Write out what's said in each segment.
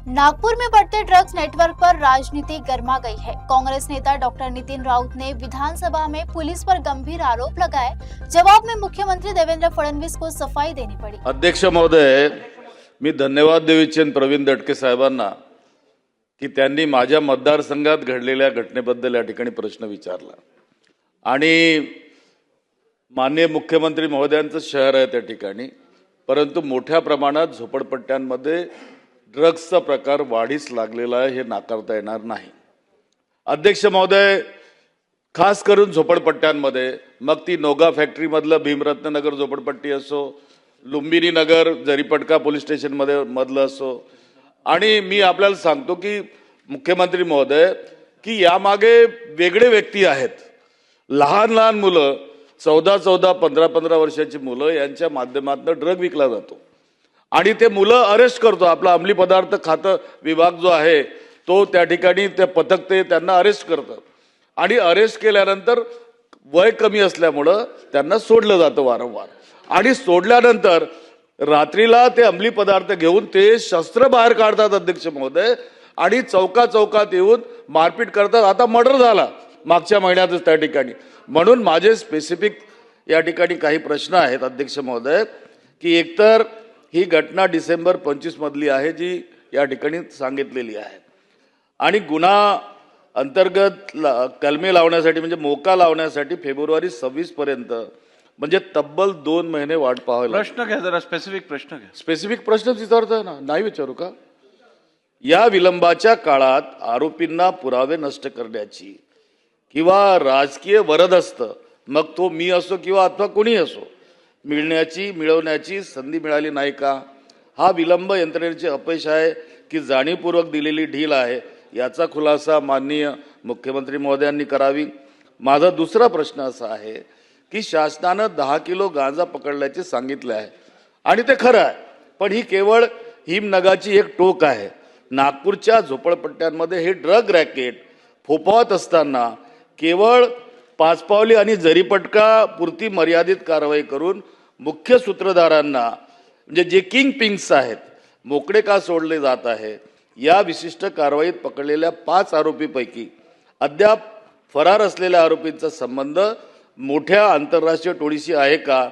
नागपुर में बढ़ते drugs network पर राजनीति गर्मा गई है। कांग्रेस नेता डॉक्टर नितिन राउत ने विधानसभा में पुलिस पर गंभीर आरोप लगाए। जवाब में मुख्यमंत्री देवेंद्र फडणवीस को सफाई देनी पड़ी। अध्यक्ष महोदय, मी धन्यवाद देऊ इच्छेन प्रवीण दटके साहेबांना की त्यांनी माझ्या मतदारसंघात घडलेल्या घटनेबद्दल या ठिकाणी प्रश्न विचारला आणि माननीय मुख्यमंत्री महोदयांचं शहर आहे त्या ठिकाणी, परंतु मोठ्या प्रमाणात झोपडपट्ट्यांमध्ये ड्रग्सचा प्रकार वाढीस लागलेला आहे हे नाकारता येणार नाही। अध्यक्ष महोदय, खास करून झोपडपट्ट्यांमध्ये मग ती नोगा फॅक्टरी मधलं भीमरत्न नगर झोपडपट्टी असो, लुंबिनी नगर जरीपटका पोलीस स्टेशन मधलं असो, आणि मी आपल्याला सांगतो की मुख्यमंत्री महोदय की यामागे वेगळे व्यक्ती आहेत। लहान लहान मुलं 14-14, 15-15 वर्षाची मुलं यांच्या माध्यमातून ड्रग विकला जातो आणि ते मुलं अरेस्ट करतो। आपला अंमली पदार्थ खातं विभाग जो आहे तो त्या ठिकाणी ते पथक त्यांना अरेस्ट करतात आणि अरेस्ट केल्यानंतर वय कमी असल्यामुळे त्यांना सोडलं जातं वारंवार, आणि सोडल्यानंतर रात्रीला ते अंमली पदार्थ घेऊन ते शस्त्र बाहेर काढतात अध्यक्ष महोदय, आणि चौकात येऊन मारपीट करतात। आता मर्डर झाला मागच्या महिन्यातच त्या ठिकाणी। म्हणून माझे स्पेसिफिक या ठिकाणी काही प्रश्न आहेत अध्यक्ष महोदय की एकतर ही घटना डिसेंबर 25 मधली आहे जी या ठिकाणी सांगितलेली आहे, आणि गुन्हा अंतर्गत कलमे लावण्यासाठी म्हणजे मोका लावण्यासाठी फेब्रुवारी 26 पर्यंत म्हणजे तब्बल 2 महिने वाट पाहावी लागली। प्रश्न घ्या, जरा स्पेसिफिक प्रश्न घ्या। स्पेसिफिक प्रश्न विचारतोय ना, नाही विचारू का? या विलंबाच्या काळात आरोपींना पुरावे नष्ट करण्याची किंवा राजकीय वरदहस्त, मग तो मी असो किंवा अथवा कोणी असो, मिळवण्याची संधी मिळाली नाही का? हा विलंब यंत्रणेचे अपयश आहे की जाणीवपूर्वक दिलेली ढील आहे, याचा खुलासा माननीय मुख्यमंत्री महोदयांनी करावी। माझा दुसरा प्रश्न असा आहे की शासनानं 10 किलो गांजा पकडल्याचे सांगितले आहे आणि ते खरं आहे, पण ही केवळ हिमनगाची एक टोक आहे। नागपूरच्या झोपडपट्ट्यांमध्ये हे ड्रग रॅकेट फोफावत असताना केवळ पाचपावली आणि जरीपटका पुरती मर्यादित कारवाई करून मुख्य सूत्रधारांना म्हणजे जे किंग पिंग्स आहेत मोकळे का सोडले जात आहे? या विशिष्ट कारवाईत पकडलेल्या 5 आरोपीपैकी अद्याप फरार असलेल्या आरोपींचा संबंध मोठ्या आंतरराष्ट्रीय टोळीशी आहे का?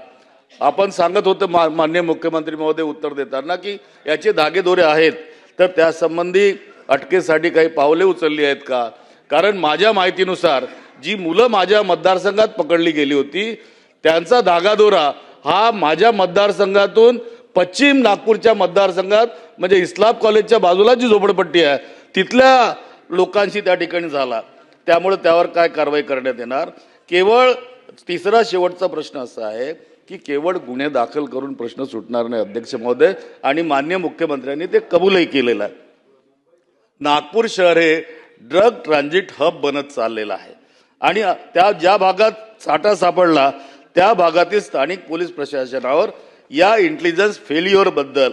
आपण सांगत होते माननीय मुख्यमंत्री महोदय उत्तर देताना की याचे धागेदोरे आहेत, तर त्यासंबंधी अटकेसाठी काही पावले उचलली आहेत का? कारण माझ्या माहितीनुसार जी मुलं माझ्या मतदारसंघात पकडली गेली होती त्यांचा धागादोरा हा माझ्या मतदारसंघातून पश्चिम नागपूरच्या मतदारसंघात म्हणजे इस्लाम कॉलेजच्या बाजूला जी झोपडपट्टी आहे तिथल्या लोकांशी त्या ठिकाणी झाला। त्यामुळे त्यावर काय कारवाई करण्यात येणार? केवळ तिसरा शेवटचा प्रश्न असा आहे की केवळ गुन्हे दाखल करून प्रश्न सुटणार नाही अध्यक्ष महोदय, आणि माननीय मुख्यमंत्र्यांनी ते कबूलही केलेलं आहे। नागपूर शहर हे ड्रग ट्रान्झिट हब बनत चाललेलं आहे आणि त्या ज्या भागात साठा सापडला त्या भागातील स्थानिक पोलीस प्रशासनावर या इंटेलिजन्स फेल्युअर बद्दल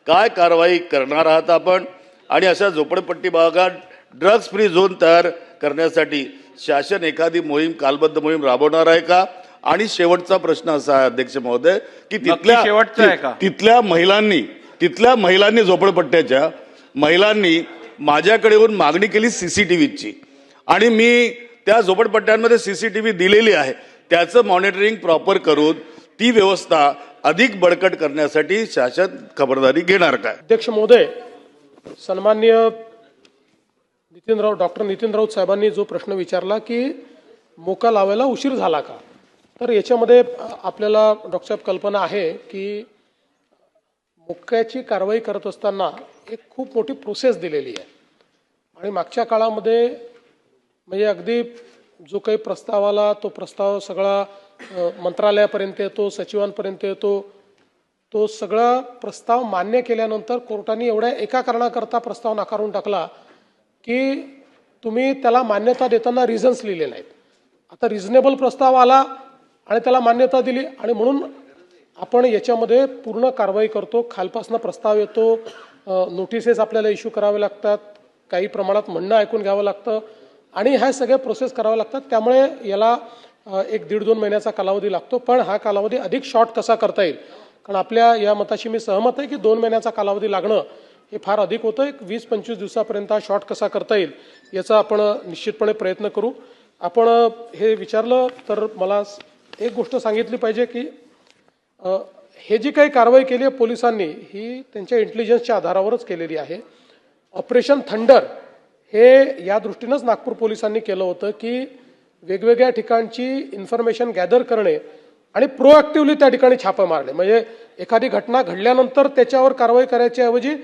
काय कारवाई करणार आहात आपण? आणि अशा झोपडपट्टी भागात ड्रग्स फ्री झोन तयार करण्यासाठी शासन एखादी मोहीम कालबद्ध मोहीम राबवणार आहे का? आणि शेवटचा प्रश्न असा आहे अध्यक्ष महोदय की तिथल्या महिलांनी झोपडपट्ट्याच्या महिलांनी माझ्याकडे येऊन मागणी केली सीसीटीव्हीची, आणि मी त्या झोपडपट्ट्यांमध्ये सीसीटीव्ही दिलेली आहे, त्याचं मॉनिटरिंग प्रॉपर करून ती व्यवस्था अधिक बळकट करण्यासाठी शासन खबरदारी घेणार काय? अध्यक्ष महोदय, सन्माननीय डॉक्टर नितिन राऊत साहेबांनी जो प्रश्न विचारला की मोका लावायला उशीर झाला का, तर याच्यामध्ये आपल्याला डॉक्टर साहेब कल्पना आहे की मोक्याची कारवाई करत असताना एक खूप मोठी प्रोसेस दिलेली आहे, आणि मागच्या काळामध्ये म्हणजे अगदी जो काही प्रस्ताव आला तो प्रस्ताव सगळा मंत्रालयापर्यंत येतो, सचिवांपर्यंत येतो, तो सगळा प्रस्ताव मान्य केल्यानंतर कोर्टाने एवढ्या एका कारणाकरता प्रस्ताव नाकारून टाकला की तुम्ही त्याला मान्यता देताना रिझन्स लिहिले नाहीत। आता रिझनेबल प्रस्ताव आला आणि त्याला मान्यता दिली, आणि म्हणून आपण याच्यामध्ये पूर्ण कारवाई करतो। खालपासनं प्रस्ताव येतो, नोटिसेस आपल्याला इश्यू करावे लागतात, काही प्रमाणात म्हणणं ऐकून घ्यावं लागतं, आणि ह्या सगळ्या प्रोसेस कराव्या लागतात। त्यामुळे याला 1-1.5-2 महिन्याचा कालावधी लागतो, पण हा कालावधी अधिक शॉर्ट कसा करता येईल, कारण आपल्या या मताशी मी सहमत आहे की 2 महिन्याचा कालावधी लागणं हे फार अधिक होतं. एक 20-25 दिवसापर्यंत हा शॉर्ट कसा करता येईल याचा आपण निश्चितपणे प्रयत्न करू. आपण हे विचारलं तर मला एक गोष्ट सांगितली पाहिजे की हे जी काही कारवाई केली आहे पोलिसांनी ही त्यांच्या इंटेलिजन्सच्या आधारावरच केलेली आहे. ऑपरेशन थंडर हे या दृष्टीनंच नागपूर पोलिसांनी केलं होतं की वेगवेगळ्या ठिकाणची इन्फॉर्मेशन गॅदर करणे आणि प्रोएक्टिव्हली त्या ठिकाणी छापा मारणे. म्हणजे एखादी घटना घडल्यानंतर त्याच्यावर कारवाई करायच्या ऐवजी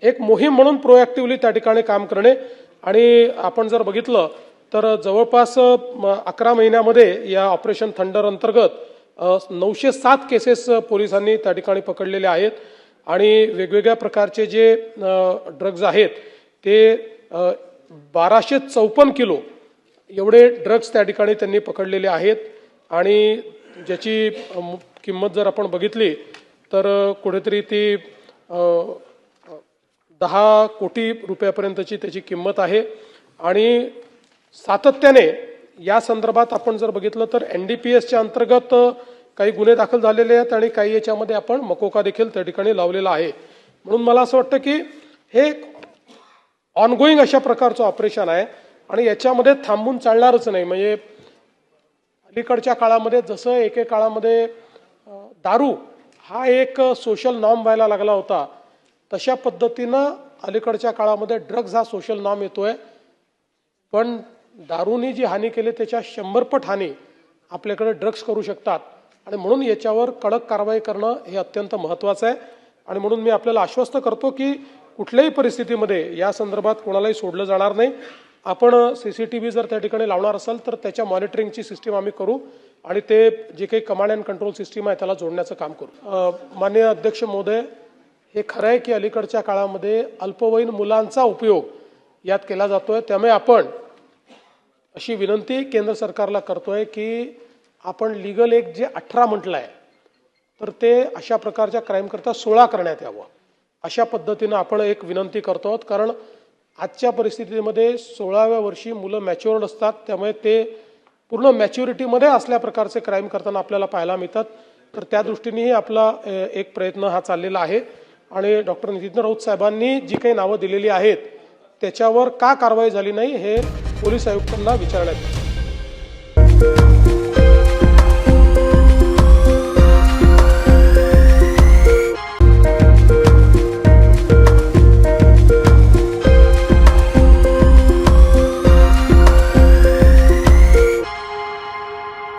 एक मोहीम म्हणून प्रोएक्टिव्हली त्या ठिकाणी काम करणे. आणि आपण जर बघितलं तर जवळपास 11 महिन्यामध्ये या ऑपरेशन थंडर अंतर्गत 907 केसेस पोलिसांनी त्या ठिकाणी पकडलेले आहेत. आणि वेगवेगळ्या प्रकारचे जे ड्रग्ज आहेत ते 1254 किलो एवढे ड्रग्ज त्या ठिकाणी त्यांनी पकडलेले आहेत. आणि ज्याची किंमत जर आपण बघितली तर कुठेतरी ती 10 कोटी रुपयापर्यंतची त्याची किंमत आहे. आणि सातत्याने या संदर्भात आपण जर बघितलं तर NDPSच्या अंतर्गत काही गुन्हे दाखल झालेले आहेत आणि काही याच्यामध्ये आपण मकोका देखील त्या ठिकाणी लावलेला आहे. म्हणून मला असं वाटतं की हे ऑनगोईंग अशा प्रकारचं ऑपरेशन आहे आणि याच्यामध्ये थांबून चालणारच नाही. म्हणजे अलीकडच्या काळामध्ये जसं एके काळामध्ये दारू हा एक सोशल नॉर्म व्हायला लागला होता तशा पद्धतीनं अलीकडच्या काळामध्ये ड्रग्ज हा सोशल नॉर्म येतोय. पण दारूनी जी हानी केली त्याच्या 100 पट हानी आपल्याकडे ड्रग्ज करू शकतात आणि म्हणून याच्यावर कडक कारवाई करणं हे अत्यंत महत्त्वाचं आहे. आणि म्हणून मी आपल्याला आश्वस्त करतो की कुठल्याही परिस्थितीमध्ये या संदर्भात कोणालाही सोडलं जाणार नाही. आपण CCTV जर त्या ठिकाणी लावणार असाल तर त्याच्या मॉनिटरिंगची सिस्टीम आम्ही करू आणि ते जे काही कमांड अँड कंट्रोल सिस्टीम आहे त्याला जोडण्याचं काम करू. माननीय अध्यक्ष महोदय, हे खरं आहे की अलीकडच्या काळामध्ये अल्पवयीन मुलांचा उपयोग यात केला जातोय. त्यामुळे आपण अशी विनंती केंद्र सरकारला करतोय की आपण लीगल एज जे 18 म्हटलं आहे तर ते अशा प्रकारच्या क्राईम करता 16 करण्यात यावं अशा पद्धतीनं आपण एक विनंती करतो आहोत. कारण आजच्या परिस्थितीमध्ये 16व्या वर्षी मुलं मॅच्युअर्ड असतात. त्यामुळे ते पूर्ण मॅच्युरिटीमध्ये असल्या प्रकारचे क्राईम करताना आपल्याला पाहायला मिळतात. तर त्या दृष्टीनेही आपला एक प्रयत्न हा चाललेला आहे. आणि डॉक्टर नितीन राऊत साहेबांनी जी काही नावं दिलेली आहेत त्याच्यावर का कारवाई झाली नाही हे पोलीस आयुक्तांना विचारण्यात येईल.